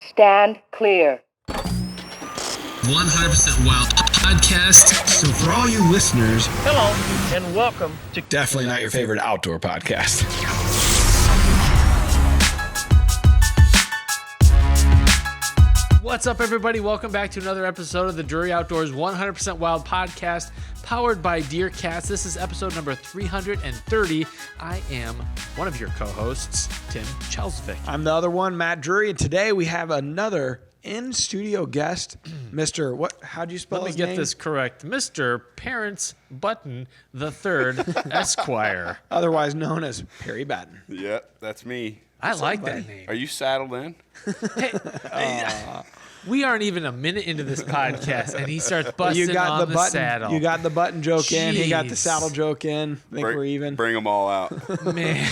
Stand clear. 100% Wild Podcast. So for all you listeners, Hello, and welcome to definitely not your favorite outdoor podcast. What's up, everybody? Welcome back to another episode of the Drury Outdoors 100% Wild Podcast, powered by DeerCast. This is episode number 330. I am one of your co-hosts, Tim Chelsvik. I'm the other one, Matt Drury, and today we have another in-studio guest, Mr. What? How'd you spell his name? Let me get this correct. Mr. Parents Battin III, Esquire. Otherwise known as Perry Battin. Yep, that's me. I like that name. Are you saddled in? We aren't even a minute into this podcast, and he starts busting on the saddle. You got the button joke in. He got the saddle joke in. I think we're even. Bring them all out. Man,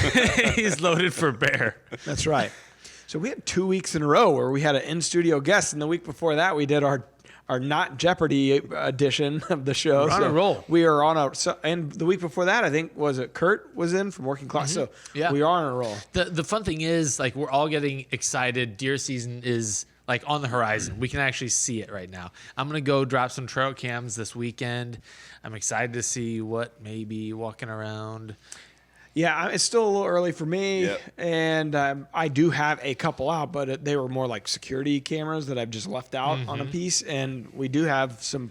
he's loaded for bear. That's right. So we had 2 weeks in a row where we had an in-studio guest, and the week before that we did our Not Jeopardy edition of the show. We're on a roll. We are on and the week before that, I think, Kurt was in from Working Class. So yeah, we are on a roll. The fun thing is, like, we're all getting excited. Deer season is like on the horizon. We can actually see it right now. I'm going to go drop some trail cams this weekend. I'm excited to see what may be walking around. Yeah, it's still a little early for me, Yep. and I do have a couple out, but they were more like security cameras that I've just left out on a piece, and we do have some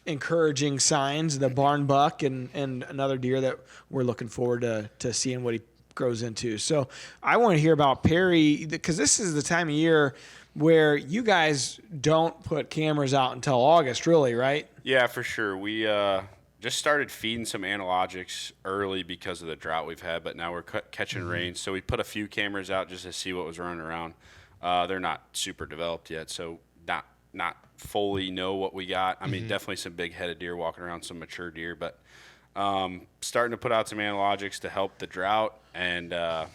encouraging signs, the barn buck and another deer that we're looking forward to seeing what he grows into. So I want to hear about Perry, because this is the time of year where you guys don't put cameras out until August, really, right? Yeah, for sure. We just started feeding some analogics early because of the drought we've had, but now we're catching rain. So we put a few cameras out just to see what was running around. They're not super developed yet, so not fully know what we got. I mean, definitely some big-headed deer walking around, some mature deer, but starting to put out some analogics to help the drought and, kind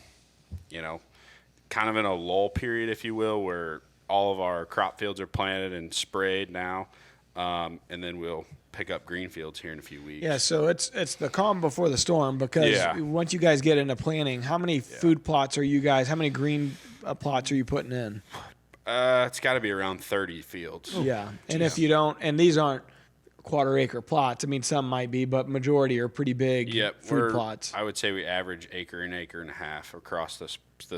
of in a lull period, if you will, where all of our crop fields are planted and sprayed now, and then we'll pick up green fields here in a few weeks. Yeah, so it's the calm before the storm, because once you guys get into planning, how many food plots are you guys, how many green plots are you putting in? It's got to be around 30 fields. Yeah, and if you don't, and these aren't quarter-acre plots. I mean, some might be, but majority are pretty big food plots. I would say we average acre and a half across the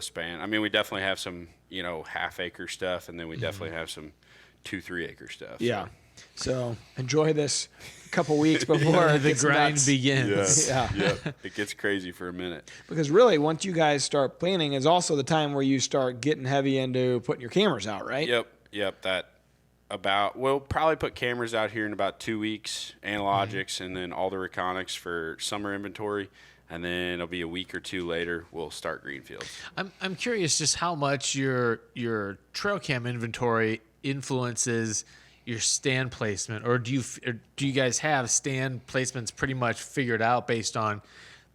span. I mean, we definitely have some, half-acre stuff, and then we definitely have some 2-3 acre stuff. Yeah. So enjoy this couple weeks before the grind nuts. begins. Yeah. It gets crazy for a minite. Because really, once you guys start planning, is also the time where you start getting heavy into putting your cameras out, right? Yep. We'll probably put cameras out here in about 2 weeks, analogics, and then all the reconics for summer inventory. And then it'll be a week or two later, we'll start greenfields. I'm curious just how much your trail cam inventory influences your stand placement, or do you guys have stand placements pretty much figured out based on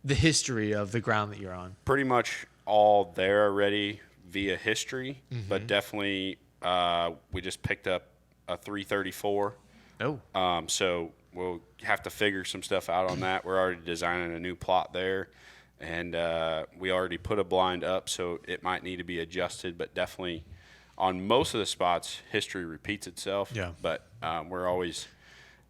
the history of the ground that you're on? Pretty much all there already via history, but definitely we just picked up a 334. Oh. So we'll have to figure some stuff out on that. We're already designing a new plot there, and we already put a blind up, so it might need to be adjusted, but definitely on most of the spots, history repeats itself. Yeah. But we're always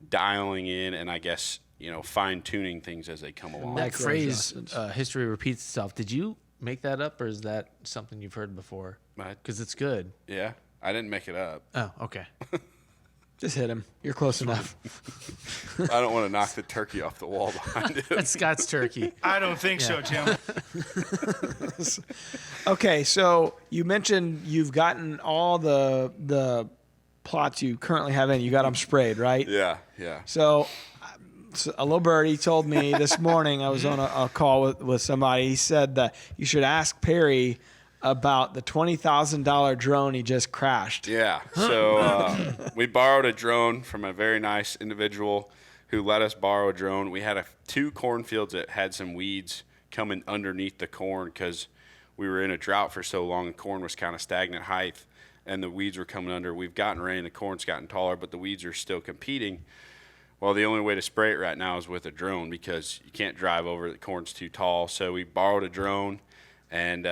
dialing in and I guess, fine-tuning things as they come along. That phrase, history repeats itself, did you make that up, or is that something you've heard before? Because it's good. Yeah. I didn't make it up. Oh, okay. Just hit him. You're close enough. I don't want to knock the turkey off the wall behind him. That's Scott's turkey. I don't think so, Tim. Okay, so you mentioned you've gotten all the plots you currently have in. You got them sprayed, right? Yeah. So a little birdie told me this morning, I was on a call with somebody. He said that you should ask about the $20,000 drone he just crashed. Yeah. So we borrowed a drone from a very nice individual who let us borrow a drone. We had two cornfields that had some weeds coming underneath the corn because we were in a drought for so long and corn was kind of stagnant height and the weeds were coming under. We've gotten rain, the corn's gotten taller, but the weeds are still competing. Well, the only way to spray it right now is with a drone because you can't drive over it. The corn's too tall. So we borrowed a drone, and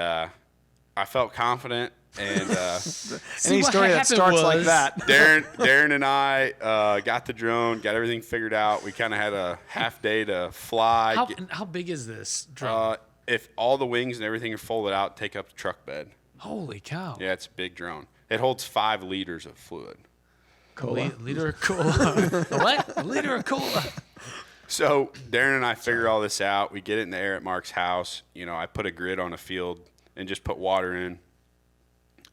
I felt confident And Any what story that happened starts like was- that. Darren and I got the drone, got everything figured out. We kind of had a half day to fly. How big is this drone? If all the wings and everything are folded out, take up the truck bed. Holy cow. Yeah, it's a big drone. It holds 5 liters of fluid. Liter of cola. What? A liter of cola. So Darren and I figure all this out. We get it in the air at Mark's house. You know, I put a grid on a field and just put water in.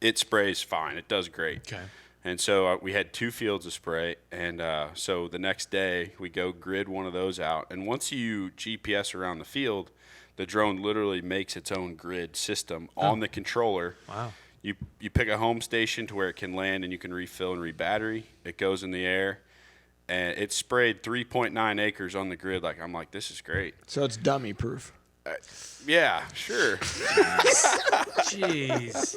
It sprays fine. It does great. Okay. And so we had 2 fields of spray. And so the next day we go grid one of those out. And once you GPS around the field, the drone literally makes its own grid system on the controller. Wow. You pick a home station to where it can land and you can refill and re-battery. It goes in the air. And it sprayed 3.9 acres on the grid. I'm like, this is great. So it's dummy proof. Yeah, sure. Jeez.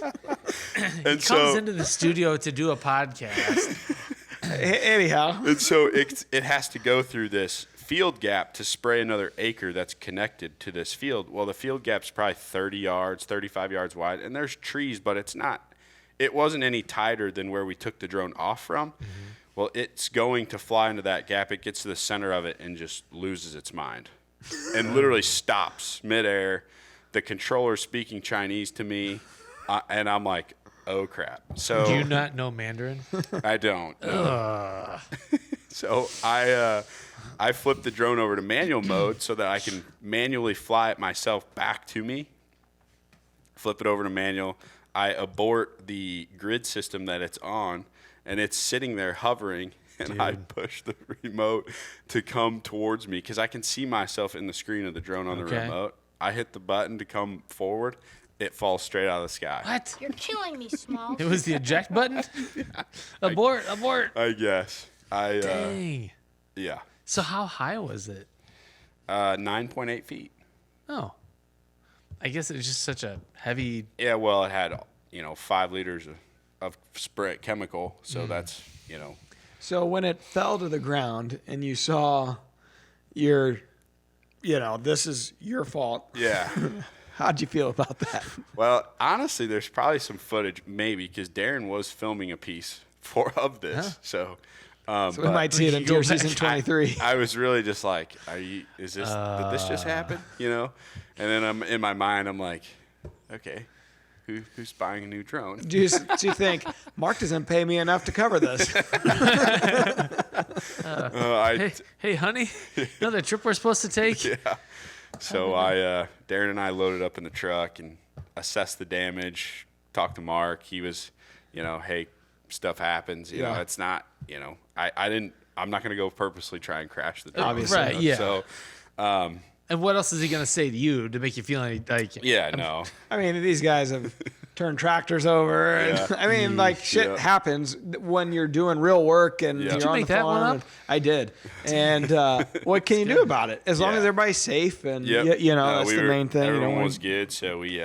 And Comes into the studio to do a podcast. Anyhow. And so it has to go through this field gap to spray another acre that's connected to this field. Well, the field gap's probably 30 yards, 35 yards wide, and there's trees, but it wasn't any tighter than where we took the drone off from. Mm-hmm. Well, it's going to fly into that gap. It gets to the center of it and just loses its mind and literally stops midair. The controller's speaking Chinese to me, and I'm like, oh, crap. So Do you not know Mandarin? I don't. So I flipped the drone over to manual mode so that I can manually fly it myself back to me. Flip it over to manual. I abort the grid system that it's on, and it's sitting there hovering, and I push the remote to come towards me because I can see myself in the screen of the drone on the remote. I hit the button to come forward. It falls straight out of the sky. What? You're killing me, Small. It was the eject button? Abort. I guess. Dang. Yeah. So how high was it? 9.8 feet. Oh. I guess it was just such a heavy... Yeah, well, it had, 5 liters of spray chemical, so that's, So when it fell to the ground and you saw this is your fault. Yeah. How'd you feel about that? Well, honestly, there's probably some footage, maybe, because Darren was filming a piece of this. Huh. So We might see it in Deer Season 23. I was really just like, did this just happen? And then I'm in my mind, I'm like, okay, who's buying a new drone? Do you think Mark doesn't pay me enough to cover this? Hey, honey, you know the trip we're supposed to take? Yeah. So Darren and I loaded up in the truck and assessed the damage, talked to Mark. He was, hey, stuff happens. Yeah. It's not, I'm not going to go purposely try and crash the drone. Obviously. Right, yeah. So, And what else is he going to say to you to make you feel like... yeah, no. I mean, these guys have turned tractors over. And, Yeah. I mean, shit happens when you're doing real work and Yeah. you're Did you on make the that farm. one up? And I did. And what can you do about it? As long Yeah. as everybody's safe and, Yep. that's the main thing. Everyone was good. So we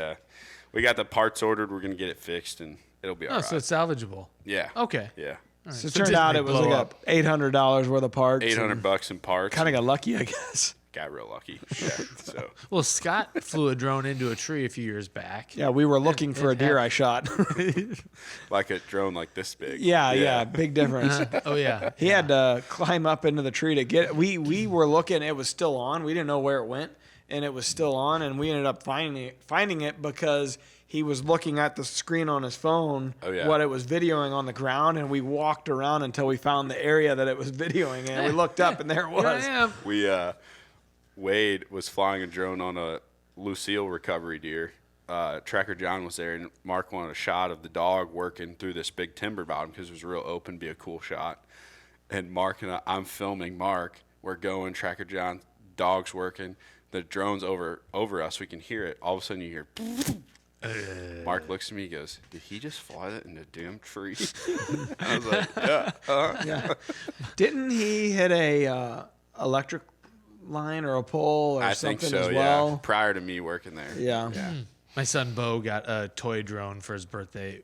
got the parts ordered. We're going to get it fixed, and it'll be all right. So it's salvageable. Yeah. Okay. Yeah. So it So turned just out they it was blow like up. $800 worth of parts. $800 in parts. Kind of got lucky, I guess. Got real lucky. Yeah. So Well, Scott flew a drone into a tree a few years back. Yeah, we were looking for a deer I shot. like a drone like this big. yeah, big difference. Oh, yeah. He had to climb up into the tree to get it. We were looking, it was still on. We didn't know where it went, and it was still on, and we ended up finding it because he was looking at the screen on his phone, what it was videoing on the ground, and we walked around until we found the area that it was videoing, and we looked up, and there it was. Here I am. We Wade was flying a drone on a Lucille recovery deer. Tracker John was there, and Mark wanted a shot of the dog working through this big timber bottom because it was real open, be a cool shot. And Mark and I'm filming Mark. We're going, Tracker John, dog's working. The drone's over us. We can hear it. All of a sudden you hear... Mark looks at me, he goes, did he just fly that in a damn tree? I was like, yeah. Yeah. Didn't he hit a electric line or a pole or I something think so, as well? yeah. Prior to me working there. Yeah. My son Bo got a toy drone for his birthday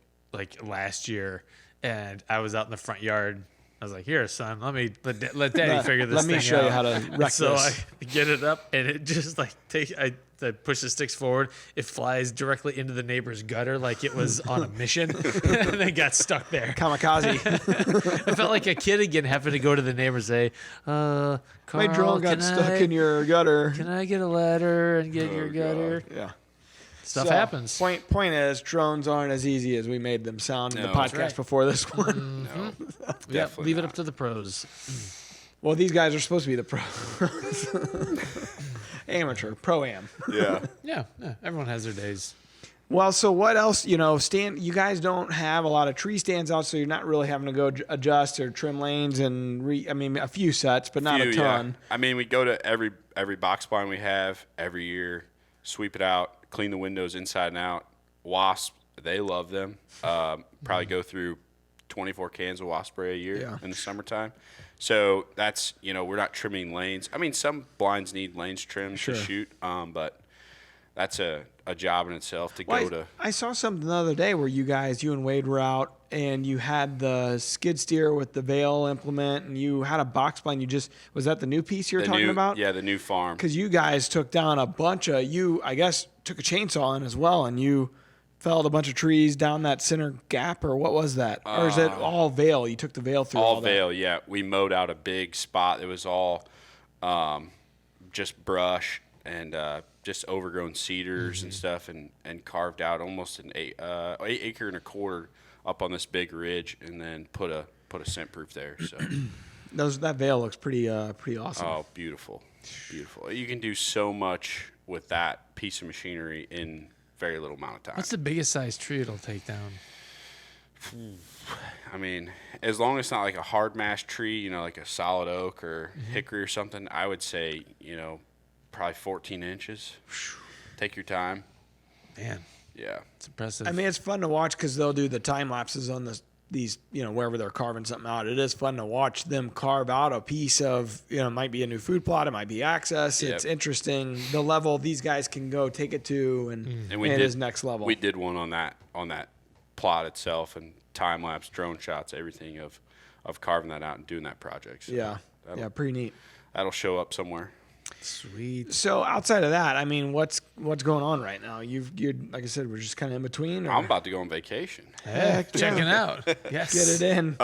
last year, and I was out in the front yard. was like, "Here, son, let Daddy figure this let thing me show out." you how to wreck So this. I get it up, and it just like I push the sticks forward. It flies directly into the neighbor's gutter like it was on a mission, and then got stuck there. Kamikaze. I felt like a kid again, having to go to the neighbor and say, My Carl, drone got stuck in your gutter. Can I get a ladder and get your gutter? Yeah. Stuff So, happens. Point is, drones aren't as easy as we made them sound in the No. podcast That's right. before this one. No, Yep, definitely leave it not. up to the pros. Well, these guys are supposed to be the pros. Amateur, pro-am. Yeah. Yeah, everyone has their days. Well, so what else? You guys don't have a lot of tree stands out, so you're not really having to go adjust or trim lanes and a few sets, but not a ton. Yeah. I mean, we go to every box blind we have every year, sweep it out, clean the windows inside and out. Wasps, they love them. Probably go through 24 cans of wasp spray a year in the summertime. So that's, we're not trimming lanes. I mean, some blinds need lanes trimmed to shoot, but that's a job in itself to go to. I saw something the other day where you and Wade were out and you had the skid steer with the Vail implement and you had a box blind. Was that the new piece you were talking about? Yeah, the new farm. Because you guys took down a bunch of, I guess, took a chainsaw in as well and you felled a bunch of trees down that center gap, or what was that? Or is it all Vail? You took the Vail through all Vail, that? yeah. We mowed out a big spot. It was all just brush and just overgrown cedars and stuff, and carved out almost an 8 acre and a quarter up on this big ridge, and then put a scent proof there. So that Vail looks pretty awesome. oh, beautiful. You can do so much with that piece of machinery in very little amount of time. What's the biggest size tree it'll take down? I mean, as long as it's not like a hard mash tree, like a solid oak or hickory or something, I would say, probably 14 inches. Take your time. Man, Yeah. it's impressive. I mean, it's fun to watch because they'll do the time lapses on these, wherever they're carving something out. It is fun to watch them carve out a piece of, it might be a new food plot, it might be access. Yep. It's interesting the level these guys can go take it to, and it is next level. We did one on that plot itself, and time lapse, drone shots, everything of carving that out and doing that project. So yeah, pretty neat. That'll show up somewhere. Sweet. So outside of that, I mean, what's going on right now? You're like I said, we're just kind of in between. Or? I'm about to go on vacation. Heck yeah. Checking out. Yes. Get it in.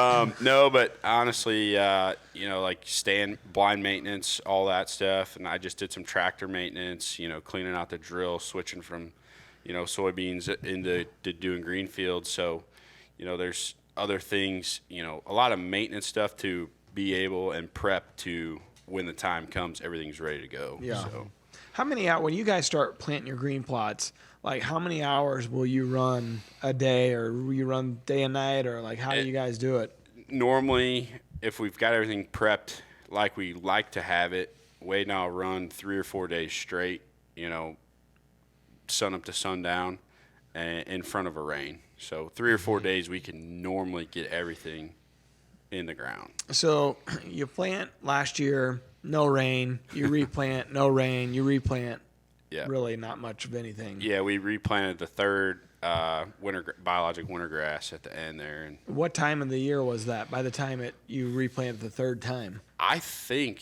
No, but honestly, like stand blind maintenance, all that stuff, and I just did some tractor maintenance. Cleaning out the drill, switching from, soybeans into doing green fields. So, there's other things, a lot of maintenance stuff to be able and prep to when the time comes, everything's ready to go. Yeah. So. How many hours, when you guys start planting your green plots, like how many hours will you run a day, or will you run day and night, or like how do you guys do it? Normally, if we've got everything prepped like we like to have it, Wade and I'll run 3 or 4 days straight, sun up to sundown, and in front of a rain. So 3 or 4 days we can normally get everything in the ground. So you plant last year, no rain. You replant, no rain. You replant, Yeah. really not much of anything. Yeah, we replanted the third biologic winter grass at the end there. And What time of the year was that? By the time you replanted the third time, I think,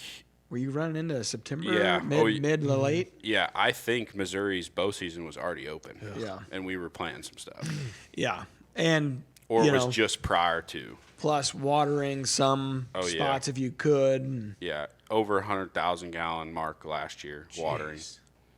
were you running into September? Yeah. Mid to late. yeah, I think Missouri's bow season was already open. Yeah. And we were planting some stuff. Yeah, and Or you it was know, just prior to. plus watering some Oh, yeah. spots if you could. And, Yeah, over 100,000 gallon mark last year watering.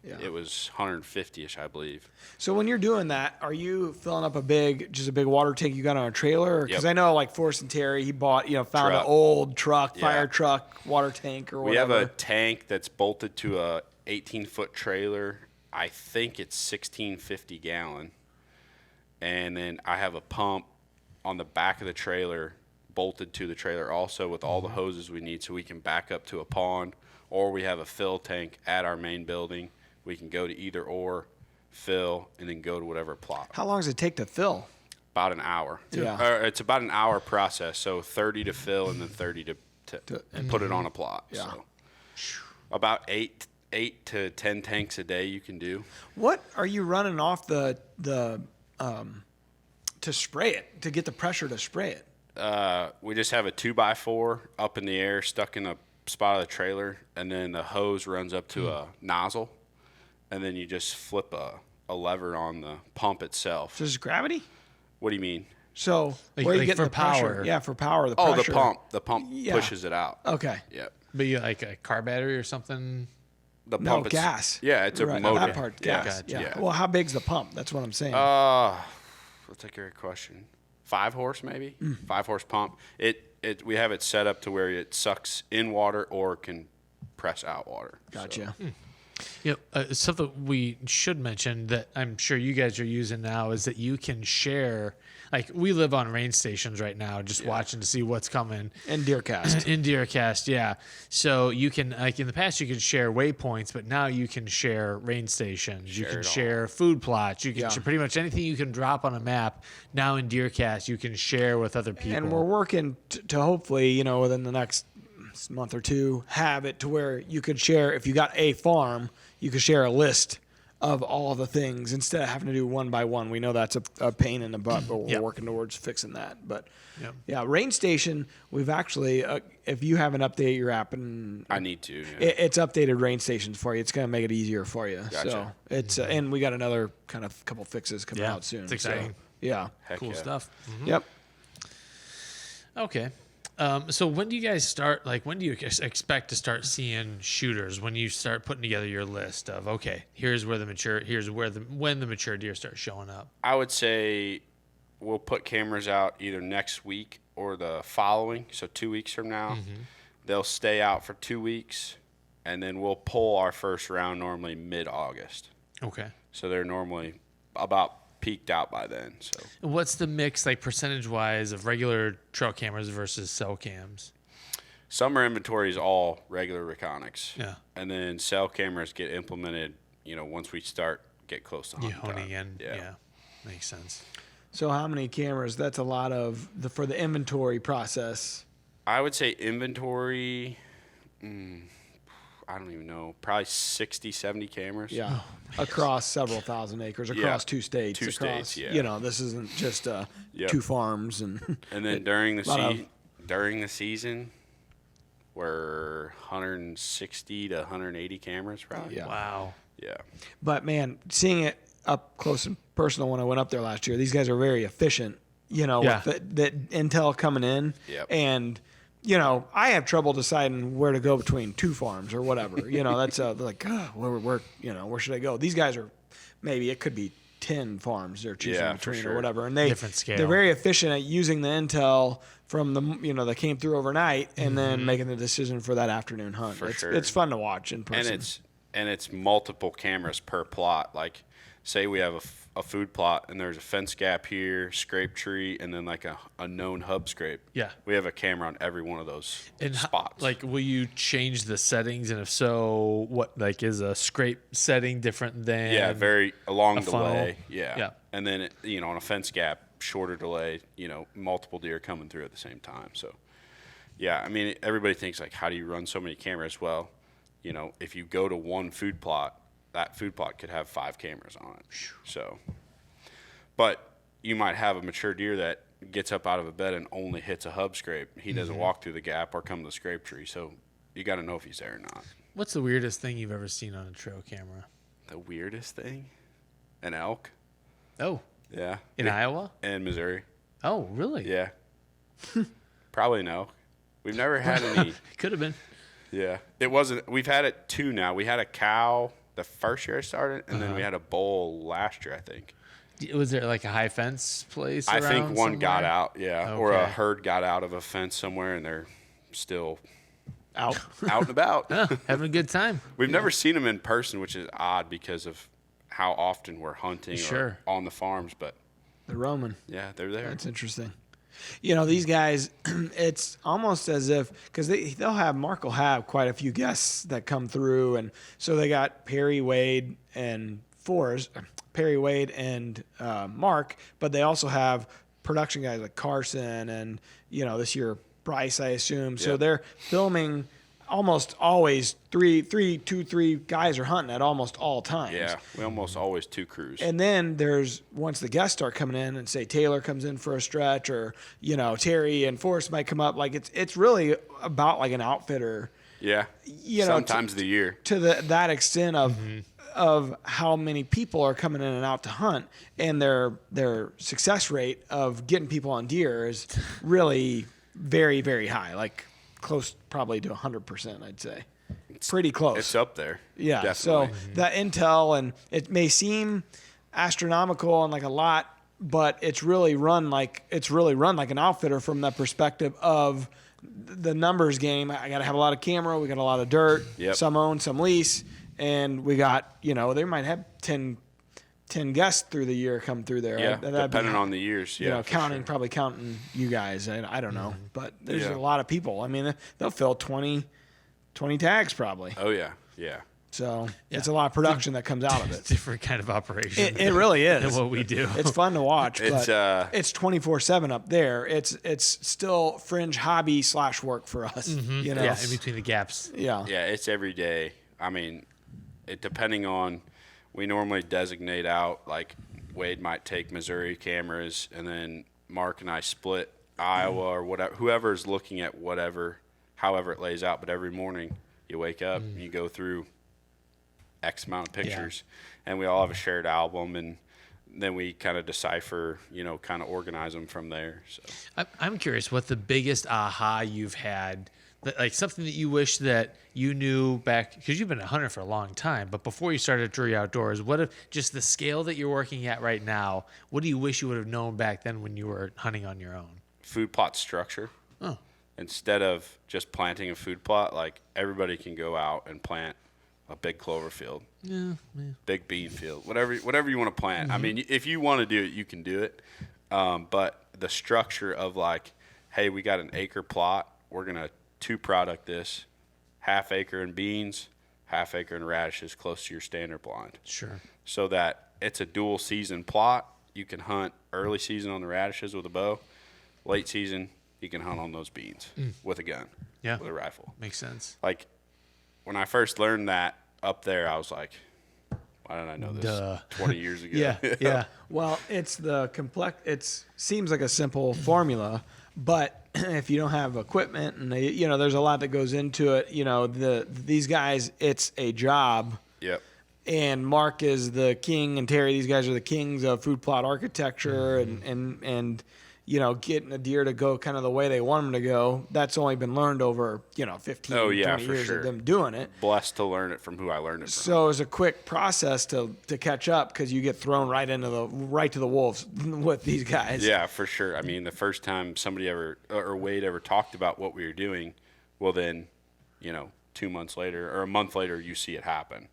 yeah. It was 150ish, I believe. So when you're doing that, are you filling up a big water tank you got on a trailer? Because Yep. I know like Forrest and Terry, he bought, found Truck. an old truck, Yeah. fire truck, water tank or We whatever. have a tank that's bolted to a 18-foot trailer. I think it's 1650 gallon. And then I have a pump on the back of the trailer bolted to the trailer also with all the hoses we need so we can back up to a pond, or we have a fill tank at our main building. We can go to either or, fill, and then go to whatever plot. How long does it take to fill? About an hour. Yeah. Or it's about an hour process, so 30 to fill and then 30 to put it on a plot. Yeah. So about eight to 10 tanks a day you can do. What are you running off the to spray it, to get the pressure to spray it? We just have a 2x4 up in the air, stuck in a spot of the trailer, and then the hose runs up to a nozzle, and then you just flip a lever on the pump itself. So this is gravity? What do you mean? So Like- where are you like getting for the pressure? power. Yeah, for power. The Oh, pressure. the pump Yeah. pushes it out. Okay. Yep. But you like a car battery or something? The No, pump. gas. Yeah, it's a Right, motor. That part, Yeah. gas. Gotcha. Yeah. Well, how big's the pump? That's what I'm saying. That's a great question. 5 horse maybe. 5 horse pump. We have it set up to where it sucks in water or can press out water. Gotcha. So, Yep. Something we should mention that I'm sure you guys are using now is that you can share. Like we live on range stations right now, just watching to see what's coming. And DeerCast. In DeerCast, yeah. So you can, like in the past, you could share waypoints, but now you can share range stations. You Share can it all. share food plots. You can Yeah. share pretty much anything you can drop on a map. Now in DeerCast, you can share with other people. And we're working to hopefully, within the next month or two, have it to where you could share, if you got a farm, you could share a list of all the things instead of having to do one by one. We know that's a pain in the butt, but we're Yep. working towards fixing that. But Yep. yeah, range station, we've actually, if you haven't updated your app, and I need to. Yeah. it's updated range stations for you. It's going to make it easier for you. So Gotcha. it's and we got another kind of couple fixes coming Yeah, out soon. it's exciting. So, yeah. Heck cool yeah. stuff. Yep. Okay. So when do you guys start? Like, when do you expect to start seeing shooters? When you start putting together your list of here's where when the mature deer start showing up. I would say we'll put cameras out either next week or the following, so 2 weeks from now. They'll stay out for 2 weeks, and then we'll pull our first round normally mid-August. Okay. So they're normally about peaked out by then. So What's the mix, like percentage wise, of regular trail cameras versus cell cams? summer inventory is all regular Reconics. Yeah. And then cell cameras get implemented, once we get close to You hunting honing time. in. Yeah. Makes sense. So how many cameras? That's a lot of for the inventory process. I would say inventory, I don't even know, probably 60, 70 cameras. Yeah, across several thousand acres, across 2 states. Two across, states, yeah. This isn't just Yep. 2 farms and. And then during lot the season, we're 160 to 180 cameras probably. Yeah. Wow. Yeah. But man, seeing it up close and personal when I went up there last year, these guys are very efficient. Yeah. With the intel coming in, Yep. and I have trouble deciding where to go between 2 farms or whatever. That's like where should I go? These guys are maybe it could be 10 farms they're choosing Yeah, for between sure. or whatever, and Different scale. they're very efficient at using the intel from the that came through overnight and then making the decision for that afternoon hunt. For sure. It's fun to watch in person. And it's multiple cameras per plot. Like, say we have a food plot and there's a fence gap here, scrape tree, and then like a known hub scrape. Yeah. We have a camera on every one of those And spots. will you change the settings? And if so, what is a scrape setting different than? yeah, very long a funnel. delay. Yeah. Yeah. And then on a fence gap, shorter delay. Multiple deer coming through at the same time. So, yeah, I mean, everybody thinks like, how do you run so many cameras? Well, if you go to one food plot, that food plot could have 5 cameras on it. So, but you might have a mature deer that gets up out of a bed and only hits a hub scrape. He doesn't walk through the gap or come to the scrape tree. So you got to know if he's there or not. What's the weirdest thing you've ever seen on a trail camera? The weirdest thing? An elk. Oh, Yeah. in Iowa? And Missouri. Oh, really? Yeah. Probably an elk. We've never had any. Could have been. Yeah. It wasn't. We've had it 2 now. We had a cow the first year I started, and then we had a bull last year, I think. Was there like a high fence place? I think around one got somewhere? out, yeah. Or a Okay. herd got out of a fence somewhere, and they're still out. out and about. Oh, having a good time. We've never seen them in person, which is odd because of how often we're hunting Sure. or on the farms. But, The Roman. yeah, they're there. That's interesting. These guys, it's almost as if, because Mark will have quite a few guests that come through. And so they got Perry Wade and Mark, but they also have production guys like Carson and, this year, Bryce, I assume. So Yep. they're filming almost always three guys are hunting at almost all times. Yeah, we almost always 2 crews. And then once the guests start coming in, and say Taylor comes in for a stretch, or Terry and Forrest might come up, like it's really about like an outfitter. Yeah, sometimes the year to that extent of how many people are coming in and out to hunt, and their success rate of getting people on deer is really very, very high, like close probably to 100%, I'd say. Pretty close. It's up there. Yeah. Definitely. So that intel, and it may seem astronomical and like a lot, but it's really run like an outfitter from the perspective of the numbers game. I got to have a lot of camera. We got a lot of dirt. Yep. Some own, some lease, and we got they might have 10 guests through the year come through there. Yeah, That'd depending on the years. Yeah, probably counting you guys. I don't know, but there's Yeah. a lot of people. I mean, they'll fill 20 tags probably. Oh yeah, yeah. So it's a lot of production that comes out of it. Different kind of operation. It really is. Than what we do. It's fun to watch, but It's it's 24/7 up there. It's still fringe hobby / work for us. Yeah, in between the gaps. Yeah. Yeah, it's every day. I mean, depending on, we normally designate out, like Wade might take Missouri cameras, and then Mark and I split Iowa or whatever, whoever's looking at however it lays out. But every morning you wake up and you go through X amount of pictures, and we all have a shared album, and then we kind of decipher, kind of organize them from there. So I'm curious what the biggest aha you've had, like something that you wish that you knew back, because you've been a hunter for a long time, but before you started Drury Outdoors, what if just the scale that you're working at right now, what do you wish you would have known back then when you were hunting on your own? food plot structure. Oh. Instead of just planting a food plot, like everybody can go out and plant a big clover field, big bean field, whatever you want to plant. I mean, if you want to do it, you can do it. But the structure of like, hey, we got an acre plot. We're going to 2-product this, half acre in beans, half acre in radishes, close to your standard blind. Sure. So that it's a dual season plot. You can hunt early season on the radishes with a bow. Late season, you can hunt on those beans with a gun, with a rifle. Makes sense. Like, when I first learned that up there, I was like, why didn't I know this 20 years ago? Yeah. Well, it's it seems like a simple formula, but if you don't have equipment and there's a lot that goes into it, these guys, it's a job. Yep. And Mark is the king, and Terry, these guys are the kings of food plot architecture, and getting a deer to go kind of the way they want them to go. That's only been learned over 15, 20 years of them doing it. Blessed to learn it from who I learned it from. So it's a quick process to catch up, because you get thrown right to the wolves with these guys. Yeah, for sure. I mean, the first time somebody Wade ever talked about what we were doing, well then, 2 months later or a month later, you see it happen.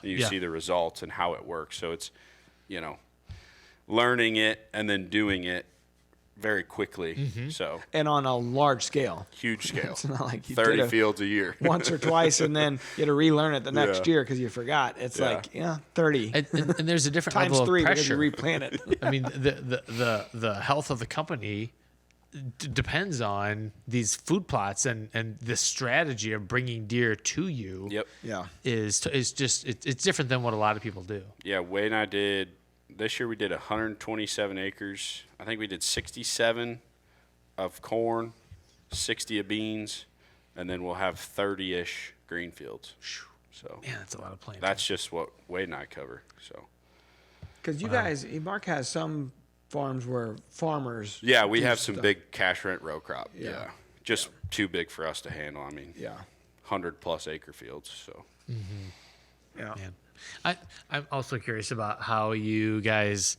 You see the results and how it works. So it's, learning it and then doing it very quickly. So, and on a large scale, huge scale. It's not like you 30 did fields a year, once or twice, and then you had to relearn it the next year because you forgot. It's 30 And there's a different times level 3 of because you pressure. replant it. I mean, the health of the company depends on these food plots, and the strategy of bringing deer to you. Yep. Yeah. Is just it's different than what a lot of people do. Yeah, Wade and I did. This year we did 127 acres. I think we did 67 of corn, 60 of beans, and then we'll have 30-ish green fields. So Man, that's a lot of planting. that's just what Wade and I cover. So Because you guys, Mark has some farms where farmers. yeah, we do have some stuff. big cash rent row crop. Yeah. Just too big for us to handle. I mean, Yeah. 100+ acre fields. So Yeah. Man. I'm also curious about how you guys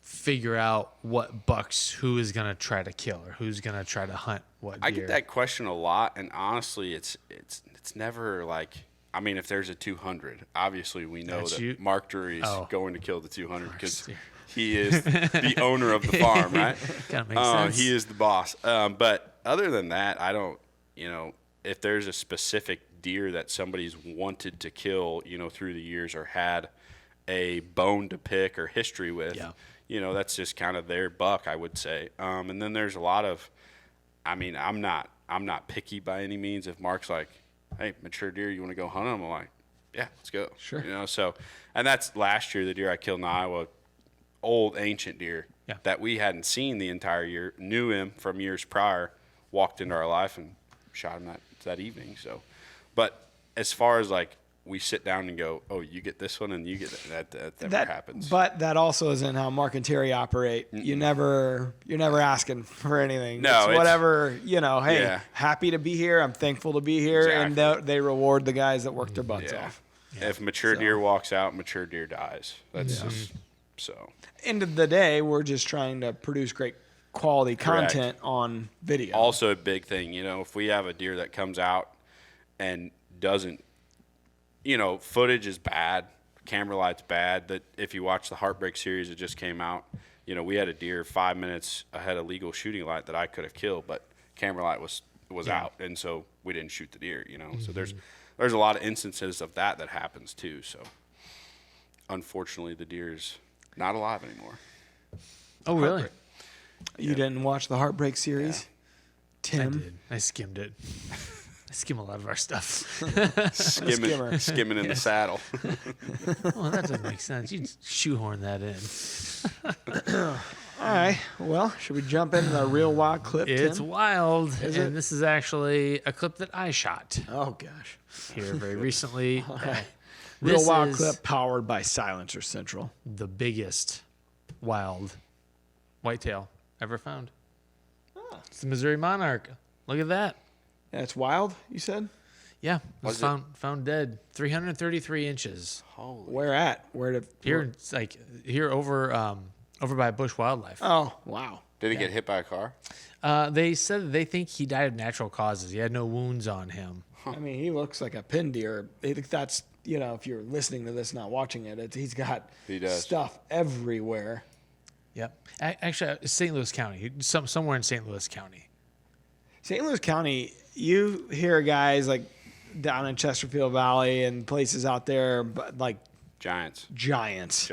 figure out what bucks who is going to try to kill or who's going to try to hunt what deer. I get that question a lot, and honestly, it's never like. I mean, if there's a 200, obviously we know That's that you? Mark Drury is Oh. going to kill the 200 because Drury. he is the owner of the farm, right? Kinda makes sense. He is the boss. But other than that, I don't. If there's a specific deer that somebody's wanted to kill, through the years or had a bone to pick or history with, that's just kind of their buck, I would say. And then there's a lot of, I mean, I'm not picky by any means. If Mark's like, hey, mature deer, you want to go hunt them? I'm like, yeah, let's go. Sure. You know, so, and that's last year, the deer I killed in Iowa, old ancient deer that we hadn't seen the entire year, knew him from years prior, walked into our life and shot him that evening. So, but as far as like, we sit down and go, oh, you get this one and you get that never happens. But that also isn't how Mark and Terry operate. You're never asking for anything. No, it's whatever, hey, happy to be here. I'm thankful to be here. Exactly. And they reward the guys that work their butts off. Yeah. If mature deer walks out, mature deer dies. That's just so. End of the day, we're just trying to produce great quality content on video. Also a big thing, if we have a deer that comes out and doesn't, footage is bad, camera light's bad. That if you watch the Heartbreak series that just came out, we had a deer 5 minutes ahead of legal shooting light that I could have killed, but camera light was out, and so we didn't shoot the deer. So there's a lot of instances of that happens too. So unfortunately, the deer's not alive anymore. Oh, really? You didn't watch the Heartbreak series, I Tim? did. I skimmed it. I skim a lot of our stuff. Skimming in the saddle. Well, that doesn't make sense. You'd shoehorn that in. All right. Well, should we jump into the real wild clip, It's Tim? wild. Is and it? this is actually a clip that I shot Oh, gosh. here very recently. Real This wild is clip powered by Silencer Central. the biggest wild whitetail ever found. It's the Missouri monarch. Look at that. That's wild, you said? Yeah, it was Was it? found dead. 333 inches. Where at? Here over by Bush Wildlife. Oh, wow. Did he get hit by a car? They said that they think he died of natural causes. He had no wounds on him. I mean, he looks like a pin deer. I think that's, if you're listening to this, not watching it, he's got He does. stuff everywhere. Yep. Actually, St. Louis County. Somewhere in St. Louis County. St. Louis County, you hear guys like down in Chesterfield Valley and places out there, but like Giants. giant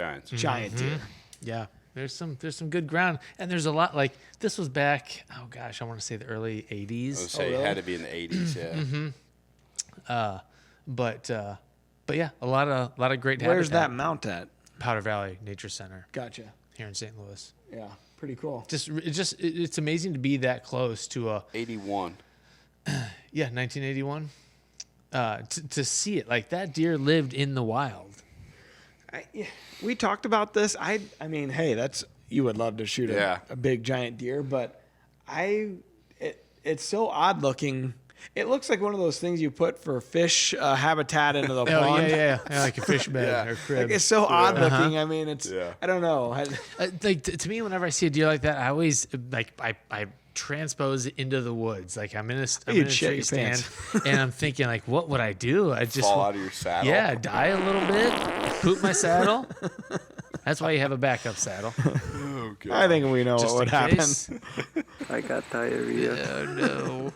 deer. Yeah. There's some good ground, and there's a lot like this was back. Oh gosh, I want to say the early I would '80s. say it had to be in the 80s. Yeah. But yeah, a lot of great. Where's that habitat. mount at? Powder Valley Nature Center Gotcha. here in St. Louis. Yeah, pretty cool. It's amazing to be that close to a 81. 1981. To see it like that deer lived in the wild. We talked about this. I mean, hey, you would love to shoot a big giant deer, but it's so odd looking. It looks like one of those things you put for fish habitat into the Oh pond. yeah, like a fish bed or crib. Like, it's so odd looking. I mean, it's I don't know. To me, whenever I see a deer like that, I always I transpose it into the woods. Like I'm in a You'd shit tree your stand, pants. and I'm thinking like, what would I do? I just Fall out of your saddle. Yeah, die a little bit, poop my saddle. That's why you have a backup saddle. Oh, God. I think we know Just what would in happen. case. I got diarrhea. Oh no.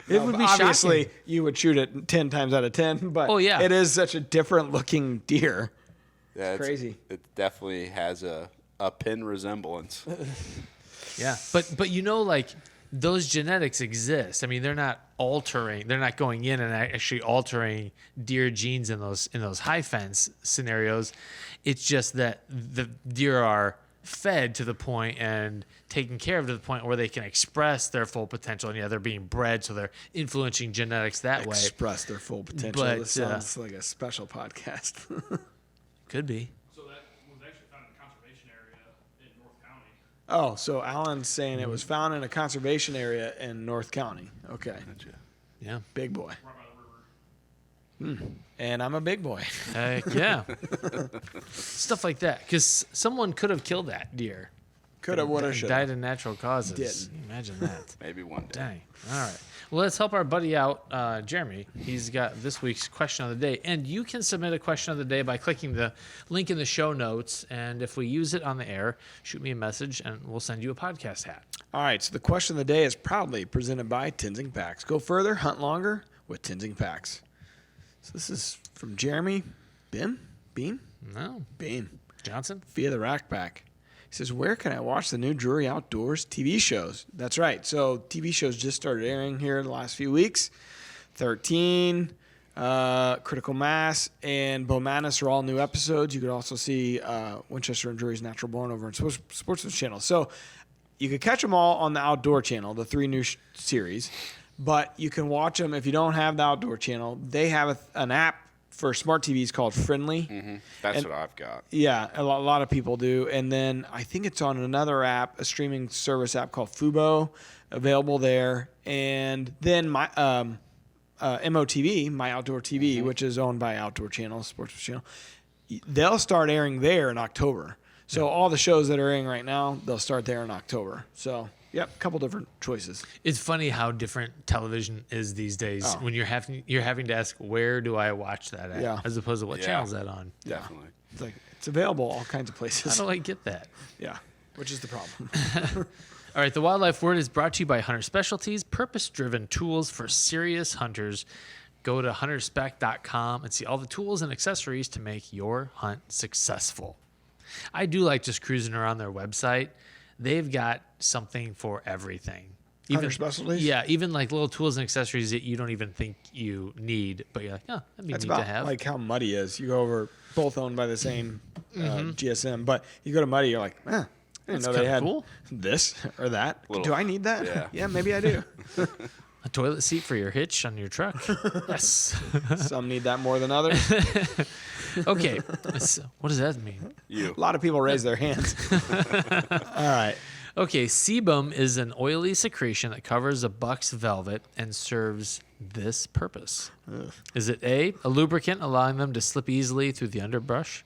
It would be obviously shocking. you would shoot it 10 times out of 10, but Oh, yeah. it is such a different looking deer. Yeah, Crazy. It definitely has a pin resemblance. Yeah, but like those genetics exist. I mean, they're not going in and actually altering deer genes in those high fence scenarios. It's just that the deer are fed to the point and taken care of to the point where they can express their full potential. And they're being bred, so they're influencing genetics that way. Express their full potential. But, This sounds like a special podcast. Could be. So that was actually found in a conservation area in North County. Oh, so Alan's saying it was found in a conservation area in North County. Okay. Yeah. Big boy. Right by the river. And I'm a big boy. Heck yeah. Stuff like that. Because someone could have killed that deer. Coulda, woulda, and shoulda. died of natural causes. Didn't. Imagine that. Maybe one day. Dang. All right. Well, let's help our buddy out, Jeremy. He's got this week's question of the day. And you can submit a question of the day by clicking the link in the show notes. And if we use it on the air, shoot me a message and we'll send you a podcast hat. All right, so the question of the day is proudly presented by Tinsing Packs. Go further, hunt longer with Tinsing Packs. So this is from Jeremy Bean No. Johnson? via the Rack Pack. He says, where can I watch the new Drury Outdoors TV shows? That's right. So TV shows just started airing here in the last few weeks. 13, Critical Mass, and Bowmanus are all new episodes. You could also see Winchester and Drury's Natural Born over in Sportsman's Channel. So you could catch them all on the Outdoor Channel, the 3 new series. But you can watch them if you don't have the Outdoor Channel. They have an app for smart TVs called Friendly. Mm-hmm. That's what I've got. Yeah, a lot of people do. And then I think it's on another app, a streaming service app called Fubo, available there. And then my MOTV, My Outdoor TV, which is owned by Outdoor Channel, Sports Channel, they'll start airing there in October. So all the shows that are airing right now, they'll start there in October. So, yep, a couple different choices. It's funny how different television is these days. When you're having to ask, where do I watch that at? Yeah. As opposed to what channel is that on? Definitely. It's like it's available all kinds of places. How do I get that? Yeah, which is the problem. All right, the Wildlife Word is brought to you by Hunter Specialties, purpose-driven tools for serious hunters. Go to hunterspec.com and see all the tools and accessories to make your hunt successful. I do like just cruising around their website. They've got something for everything. Hunter Specialties? Yeah, even like little tools and accessories that you don't even think you need, but you're like, oh, that'd be That's neat to about have. like how Muddy is. You go over, both owned by the same GSM, but you go to Muddy, you're like, I didn't know they kinda had cool. this or that. Little- Do I need that? yeah. Yeah, maybe I do. A toilet seat for your hitch on your truck. Yes. Some need that more than others. Okay. So what does that mean? You. A lot of people raise their hands. All right. Okay, sebum is an oily secretion that covers a buck's velvet and serves this purpose. Is it A, a lubricant allowing them to slip easily through the underbrush?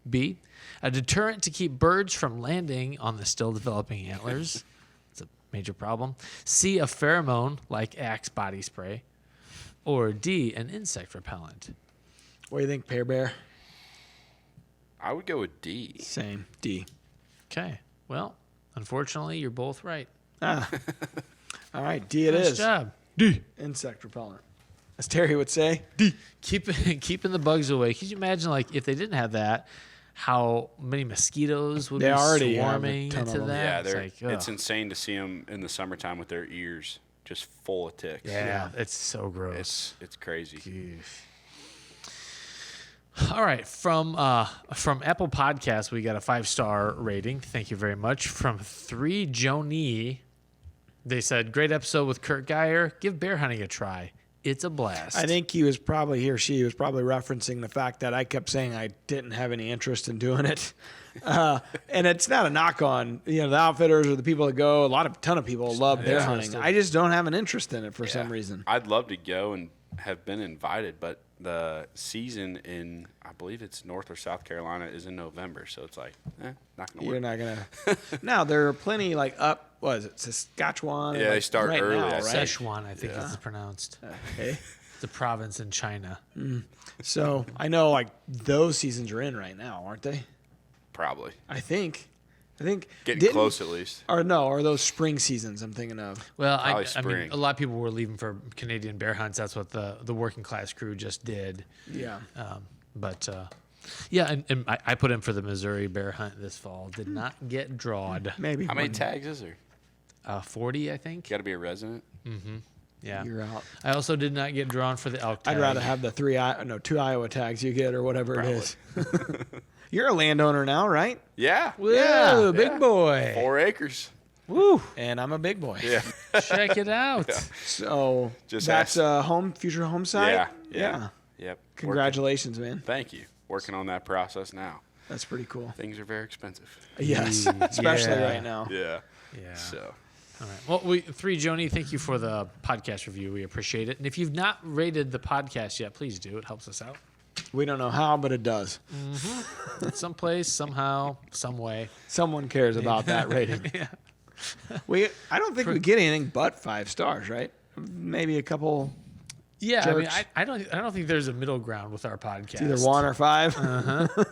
B, a deterrent to keep birds from landing on the still developing antlers? It's a major problem. C, a pheromone like Axe body spray? Or D, an insect repellent? What do you think, Pear Bear? I would go with D. Same. D. Okay, well, unfortunately, you're both right. All right. D it Nice is. job. D. Insect repellent. As Terry would say, D. Keeping the bugs away. Could you imagine, like, if they didn't have that, how many mosquitoes would They be already have a swarming ton of into them. that? Yeah, It's like, it's ugh. insane to see them in the summertime with their ears just full of ticks. Yeah, it's so gross. It's crazy. All right, from Apple Podcasts, we got a 5-star rating. Thank you very much. From 3 Joni, they said, great episode with Kurt Geyer. Give bear hunting a try. It's a blast. I think he or she was probably referencing the fact that I kept saying I didn't have any interest in doing it. And it's not a knock on, the outfitters or the people that go. A ton of people love bear hunting. I just don't have an interest in it for some reason. I'd love to go and have been invited, but the season in, I believe it's North or South Carolina, is in November. So it's like, not going to work. You're not going to. Now, there are plenty like up, what is it, Saskatchewan? Yeah, they start right early, now, I right? think. Sichuan, I think it's pronounced. Okay. It's a province in China. So I know like those seasons are in right now, aren't they? Probably. I think. Getting close at least. Or no, or those spring seasons I'm thinking of. Well, I Probably mean, spring. a lot of people were leaving for Canadian bear hunts. That's what the working class crew just did. Yeah. Yeah, and I put in for the Missouri bear hunt this fall. Did not get drawed. Maybe. How many tags is there? 40, I think. Got to be a resident. Yeah. You're out. I also did not get drawn for the elk tag. I'd rather have the 2 Iowa tags you get or whatever it is. You're a landowner now, right? Yeah. Whoa, big boy. 4 acres. Woo. And I'm a big boy. Yeah. Check it out. So Just that's ask- a future home site? Yeah. Yep. Congratulations, man. Thank you. Working on that process now. That's pretty cool. Things are very expensive. Yes, especially Yeah. right now. Yeah. Yeah. So. All right. Well, 3 Joni, thank you for the podcast review. We appreciate it. And if you've not rated the podcast yet, please do. It helps us out. We don't know how, but it does. Someplace, somehow, some way. Someone cares about that rating. Yeah. I don't think we get anything but 5 stars, right? Maybe a couple, Yeah, I mean, Jerks. I don't think there's a middle ground with our podcast. either 1 or 5.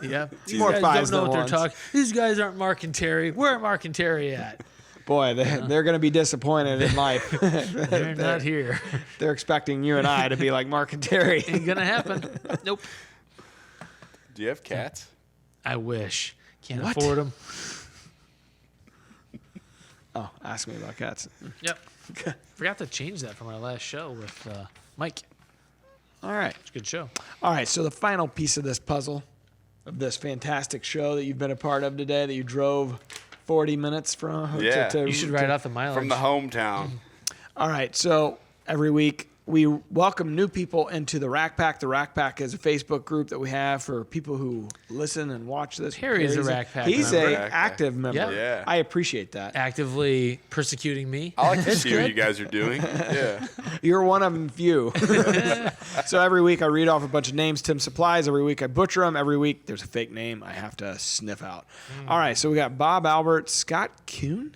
Yeah, these more guys fives don't know than what they're ones. talking. These guys aren't Mark and Terry. Where are Mark and Terry at? Boy, they're going to be disappointed in life. They're not here. They're expecting you and I to be like Mark and Terry. Ain't gonna happen. Nope. Do you have cats? I wish. Can't What? afford them. Ask me about cats. Yep. Forgot to change that from our last show with Mike. All right. It's a good show. All right. So the final piece of this puzzle, of this fantastic show that you've been a part of today, that you drove 40 minutes from. Yeah. You should write out the mileage. From the hometown. All right. So every week we welcome new people into the Rack Pack. The Rack Pack is a Facebook group that we have for people who listen and watch this. Harry is a Rack Pack He's member. an active member. Yeah. Yeah. I appreciate that. Actively persecuting me. I like to see what you guys are doing. Yeah. You're one of them few. So every week I read off a bunch of names Tim supplies. Every week I butcher them. Every week there's a fake name I have to sniff out. All right, so we got Bob Albert, Scott Kuhn,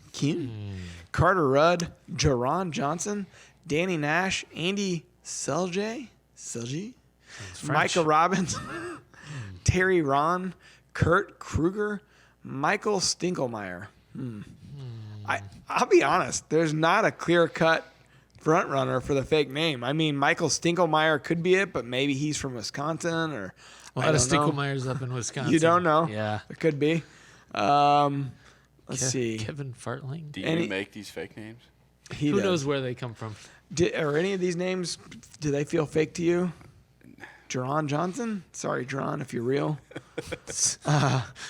Carter Rudd, Jaron Johnson, Danny Nash, Andy Selje, Micah Robbins, Terry Ron, Kurt Kruger, Michael Stinkelmeyer. I'll be honest, there's not a clear-cut front runner for the fake name. I mean, Michael Stinkelmeyer could be it, but maybe he's from Wisconsin or A lot of Stinkelmeyer's up in Wisconsin. You don't know? Yeah. It could be. Let's see. Kevin Fartling. Do you make these fake names? Who knows where they come from? Are any of these names, do they feel fake to you? Jaron Johnson? Sorry, Jaron, if you're real.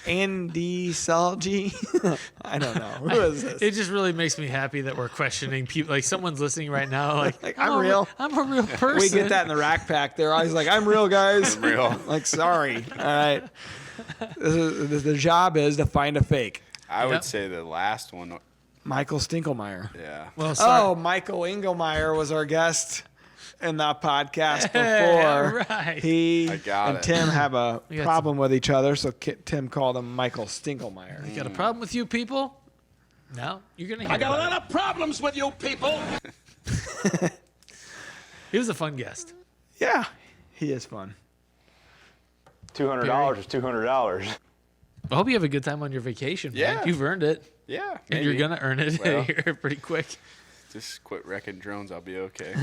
Andy Selje? I don't know. Who is this? It just really makes me happy that we're questioning people. Like someone's listening right now. Like I'm real. I'm a real person. We get that in the Rack Pack. They're always like, I'm real, guys. I'm real. Like, sorry. All right. The job is to find a fake. I would say the last one. Michael Stinkelmeyer. Yeah. Well, sorry. Oh, Michael Engelmeyer was our guest in the podcast before. Right. He I got and it. Tim have a got problem with each other, so Tim called him Michael Stinkelmeyer. You got a problem with you people? No, you're gonna. I got a lot of problems with you people. He was a fun guest. Yeah, he is fun. $200 is $200. I hope you have a good time on your vacation. Man. Yeah. You've earned it, Yeah. and you're maybe. gonna earn it Well. here pretty quick. Just quit wrecking drones. I'll be okay.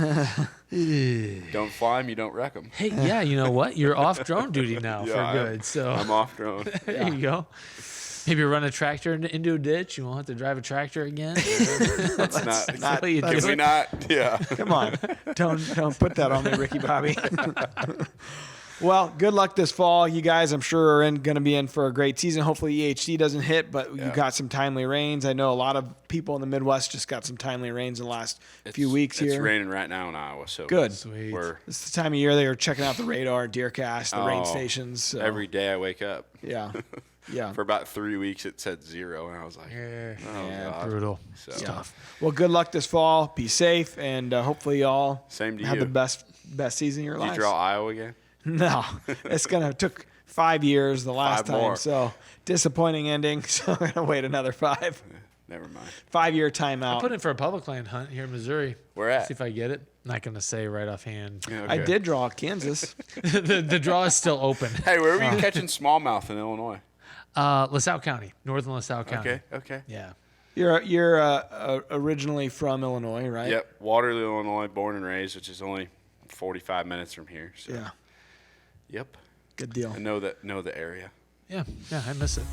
Don't fly them. You don't wreck them. Hey, yeah, you know what? You're off drone duty now Yeah, for good. So I'm off drone. there you go. Maybe run a tractor into a ditch. You won't have to drive a tractor again. That's not. That's what you Can do. we not? Yeah. Come on, don't put that on me, Ricky Bobby. Well, good luck this fall. You guys, I'm sure, are going to be in for a great season. Hopefully EHC doesn't hit, but you got some timely rains. I know a lot of people in the Midwest just got some timely rains in the last few weeks here. It's raining right now in Iowa, so Good. Sweet. we're This is the time of year they are checking out the radar, DeerCast, the rain Oh, stations. So. every day I wake up. Yeah. Yeah. For about 3 weeks, it said 0, and I was like, Yeah, oh, God. brutal. So, Tough. Well, good luck this fall. Be safe, and hopefully y'all Same to have you. the best season of your Did lives. you draw Iowa again? No, it's took 5 years the last 5 time, more. so disappointing ending. So I'm gonna wait another 5. Never mind. 5-year timeout. Put in for a public land hunt here in Missouri. Where at? See if I get it. Not gonna say right offhand. Yeah, I okay. did draw Kansas. the draw is still open. Hey, where were you catching smallmouth in Illinois? LaSalle County, northern LaSalle County. Okay. Yeah. You're originally from Illinois, right? Yep, Waterloo, Illinois, born and raised, which is only 45 minutes from here. So. Yeah. Yep. Good deal. I know the area. Yeah, I miss it.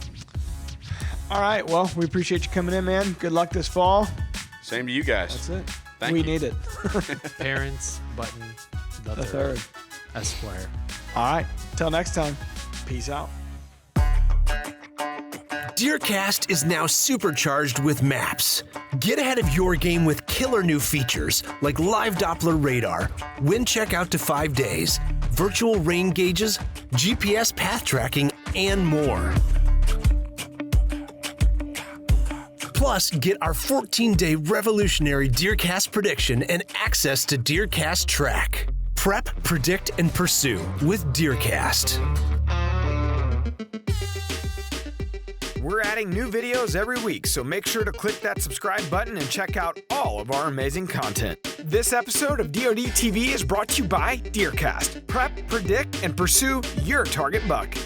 All right. Well, we appreciate you coming in, man. Good luck this fall. Same to you guys. That's it. Thank we you. need it. Parents, Battin, the The third. Esquire. All right. Till next time. Peace out. DeerCast is now supercharged with maps. Get ahead of your game with killer new features like live Doppler radar, wind check out to 5 days, virtual rain gauges, GPS path tracking, and more. Plus, get our 14-day revolutionary DeerCast prediction and access to DeerCast Track. Prep, predict, and pursue with DeerCast. We're adding new videos every week, so make sure to click that subscribe button and check out all of our amazing content. This episode of DoD TV is brought to you by DeerCast. Prep, predict, and pursue your target buck.